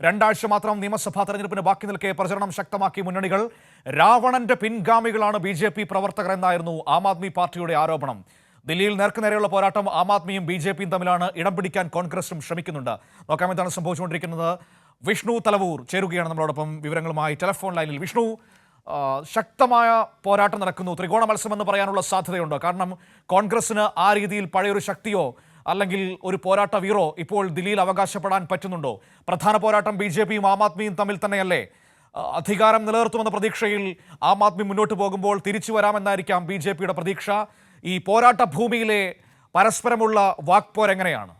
രണ്ടാഴ്ച മാത്രം നിയമസഭാ തെരഞ്ഞെടുപ്പിന് ബാക്കി നിൽക്കെ പ്രചരണം ശക്തമാക്കി മുന്നണികൾ. രാവണന്റെ പിൻഗാമികളാണ് ബി.ജെ.പി പ്രവർത്തകർ എന്നായിരുന്നു ആം ആദ്മി പാർട്ടിയുടെ ആരോപണം. ദില്ലിയിൽ നേർക്കുനേരെയുള്ള പോരാട്ടം ആം ആദ്മിയും ബി.ജെ.പിയും തമ്മിലാണ്. ഇടം പിടിക്കാൻ കോൺഗ്രസും ശ്രമിക്കുന്നുണ്ട്. നോക്കാം എന്താണ് സംഭവിച്ചുകൊണ്ടിരിക്കുന്നത്. വിഷ്ണു തലവൂർ ചേരുകയാണ് നമ്മളോടൊപ്പം വിവരങ്ങളുമായി ടെലിഫോൺ ലൈനിൽ. വിഷ്ണു, ശക്തമായ പോരാട്ടം നടക്കുന്നു. ത്രികോണ മത്സരമെന്ന് പറയാനുള്ള സാധ്യതയുണ്ട്. കാരണം കോൺഗ്രസിന് ആ രീതിയിൽ പഴയൊരു ശക്തിയോ അല്ലെങ്കിൽ ഒരു പോരാട്ട വീറോ ഇപ്പോൾ ദില്ലിയിൽ അവകാശപ്പെടാൻ പറ്റുന്നുണ്ടോ? പ്രധാന പോരാട്ടം ബി.ജെ.പിയും ആം ആദ്മിയും തമ്മിൽ തന്നെയല്ലേ? അധികാരം നിലനിർത്തുമെന്ന പ്രതീക്ഷയിൽ ആം ആദ്മി മുന്നോട്ട് പോകുമ്പോൾ തിരിച്ചു വരാമെന്നായിരിക്കാം ബി.ജെ.പിയുടെ പ്രതീക്ഷ. ഈ പോരാട്ട ഭൂമിയിലെ പരസ്പരമുള്ള വാക്പോരെങ്ങനെയാണ്?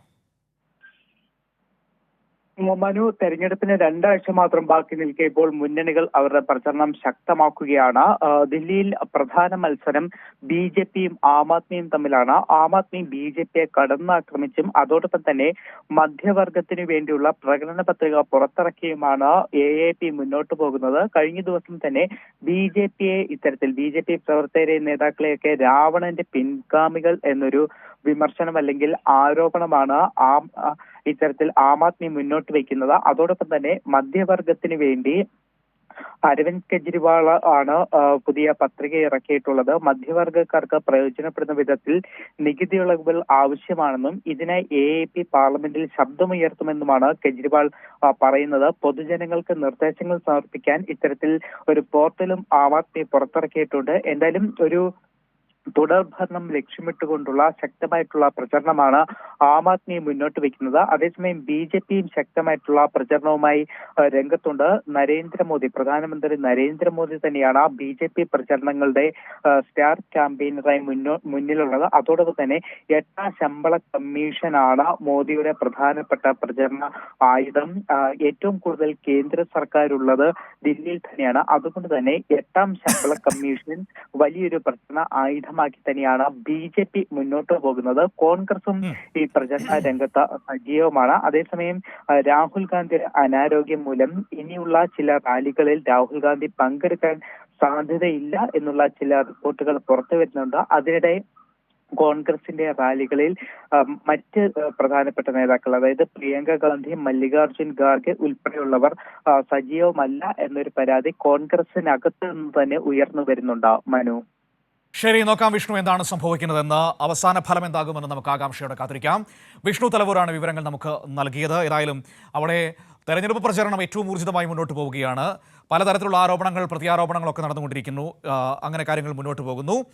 മനു, തെരഞ്ഞെടുപ്പിന് രണ്ടാഴ്ച മാത്രം ബാക്കി നിൽക്കെ ഇപ്പോൾ മുന്നണികൾ അവരുടെ പ്രചരണം ശക്തമാക്കുകയാണ്. ദില്ലിയിൽ പ്രധാന മത്സരം ബി.ജെ.പിയും ആം ആദ്മിയും തമ്മിലാണ്. ആം ആദ്മി ബി.ജെ.പിയെ കടന്നാക്രമിച്ചും അതോടൊപ്പം തന്നെ മധ്യവർഗത്തിനു വേണ്ടിയുള്ള പ്രകടന പത്രിക പുറത്തിറക്കിയുമാണ് എ.പി മുന്നോട്ട് പോകുന്നത്. കഴിഞ്ഞ ദിവസം തന്നെ ബി.ജെ.പിയെ ഇത്തരത്തിൽ ബി.ജെ.പി പ്രവർത്തകരെ നേതാക്കളെയൊക്കെ രാവണന്റെ പിൻഗാമികൾ എന്നൊരു വിമർശനം അല്ലെങ്കിൽ ആരോപണമാണ് ഇത്തരത്തിൽ ആം ആദ്മി മുന്നോട്ട് വയ്ക്കുന്നത്. അതോടൊപ്പം തന്നെ മധ്യവർഗത്തിന് വേണ്ടി അരവിന്ദ് കെജ്രിവാൾ ആണ് പുതിയ പത്രിക ഇറക്കിയിട്ടുള്ളത്. മധ്യവർഗക്കാർക്ക് പ്രയോജനപ്പെടുന്ന വിധത്തിൽ നികുതി ഇളവുകൾ ആവശ്യമാണെന്നും ഇതിനായി എ.പി പാർലമെന്റിൽ ശബ്ദമുയർത്തുമെന്നുമാണ് കെജ്രിവാൾ പറയുന്നത്. പൊതുജനങ്ങൾക്ക് നിർദ്ദേശങ്ങൾ സമർപ്പിക്കാൻ ഇത്തരത്തിൽ ഒരു പോർട്ടലും ആം ആദ്മി പുറത്തിറക്കിയിട്ടുണ്ട്. എന്തായാലും ഒരു തുടർഭരണം ലക്ഷ്യമിട്ടുകൊണ്ടുള്ള ശക്തമായിട്ടുള്ള പ്രചരണമാണ് ആം ആദ്മി മുന്നോട്ട് വെക്കുന്നത്. അതേസമയം ബി.ജെ.പിയും ശക്തമായിട്ടുള്ള പ്രചരണവുമായി രംഗത്തുണ്ട്. പ്രധാനമന്ത്രി നരേന്ദ്രമോദി തന്നെയാണ് ബി.ജെ.പി പ്രചരണങ്ങളുടെ സ്റ്റാർ ക്യാമ്പയിനറായി മുന്നിലുള്ളത്. അതോടൊപ്പം തന്നെ 8ാം ശമ്പള കമ്മീഷനാണ് മോദിയുടെ പ്രധാനപ്പെട്ട പ്രചരണ ആയുധം. ഏറ്റവും കൂടുതൽ കേന്ദ്ര സർക്കാരുള്ളത് ദില്ലിയിൽ തന്നെയാണ്. അതുകൊണ്ട് തന്നെ 8ാം ശമ്പള കമ്മീഷൻ വലിയൊരു പ്രചരണ ആയുധമാക്കി തന്നെയാണ് ബി.ജെ.പി മുന്നോട്ട് പോകുന്നത്. കോൺഗ്രസും ഈ പ്രചരണ രംഗത്ത് സജീവമാണ്. അതേസമയം രാഹുൽ ഗാന്ധി അനാരോഗ്യം മൂലം ഇനിയുള്ള ചില റാലികളിൽ രാഹുൽ ഗാന്ധി പങ്കെടുക്കാൻ സാധ്യതയില്ല എന്നുള്ള ചില റിപ്പോർട്ടുകൾ പുറത്തു വരുന്നുണ്ട്. അതിനിടെ കോൺഗ്രസിന്റെ റാലികളിൽ മറ്റ് പ്രധാനപ്പെട്ട നേതാക്കൾ, അതായത് പ്രിയങ്ക ഗാന്ധി, മല്ലികാർജുൻ ഖാർഗെ ഉൾപ്പെടെയുള്ളവർ സജീവമല്ല എന്നൊരു പരാതി കോൺഗ്രസിനകത്ത് നിന്ന് തന്നെ ഉയർന്നു വരുന്നുണ്ട്. മനു, ശരി, നോക്കാം വിഷ്ണു എന്താണ് സംഭവിക്കുന്നതെന്ന്. അവസാന ഫലം എന്താകുമെന്ന് നമുക്ക് ആകാംക്ഷയോടെ കാത്തിരിക്കാം. വിഷ്ണു തലവൂരാണ് വിവരങ്ങൾ നമുക്ക് നൽകിയത്. ഏതായാലും അവിടെ തെരഞ്ഞെടുപ്പ് പ്രചരണം ഏറ്റവും ഊർജിതമായി മുന്നോട്ട് പോവുകയാണ്. പലതരത്തിലുള്ള ആരോപണങ്ങൾ, പ്രത്യാരോപണങ്ങളൊക്കെ നടന്നുകൊണ്ടിരിക്കുന്നു. അങ്ങനെ കാര്യങ്ങൾ മുന്നോട്ട് പോകുന്നു.